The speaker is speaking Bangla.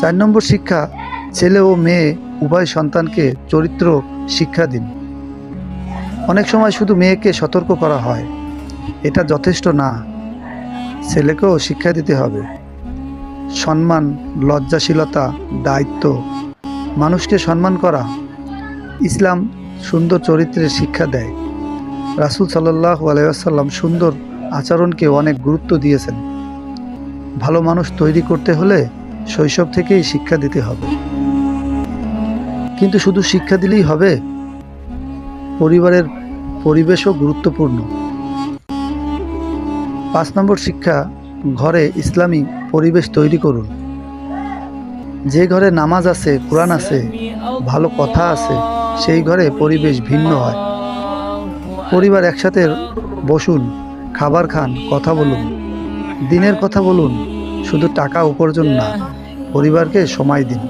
4 নম্বর শিক্ষা, ছেলে ও মেয়ে উভয় সন্তানকে চরিত্র শিক্ষা দিন। অনেক সময় শুধু মেয়েকে সতর্ক করা হয়, এটা যথেষ্ট না, ছেলেকেও শিক্ষা দিতে হবে। সম্মান, লজ্জাশীলতা, দায়িত্ব, মানুষকে সম্মান করা। ইসলাম সুন্দর চরিত্রের শিক্ষা দেয়। রাসূল সাল্লাল্লাহু আলাইহি ওয়াসাল্লাম সুন্দর আচরণকে অনেক গুরুত্ব দিয়েছেন। ভালো মানুষ তৈরি করতে হলে শৈশব থেকেই শিক্ষা দিতে হবে। কিন্তু শুধু শিক্ষা দিলেই হবে? পরিবারের পরিবেশও গুরুত্বপূর্ণ। 5 নম্বর শিক্ষা, ঘরে ইসলামী পরিবেশ তৈরি করুন। যে ঘরে নামাজ আছে, কোরআন আছে, ভালো কথা আছে, সেই ঘরে পরিবেশ ভিন্ন হয়। পরিবার একসাথে বসুন, খাবার খান, কথা বলুন, দিনের কথা বলুন, শুধু টাকা উপার্জন না, পরিবারকে সময় দিন।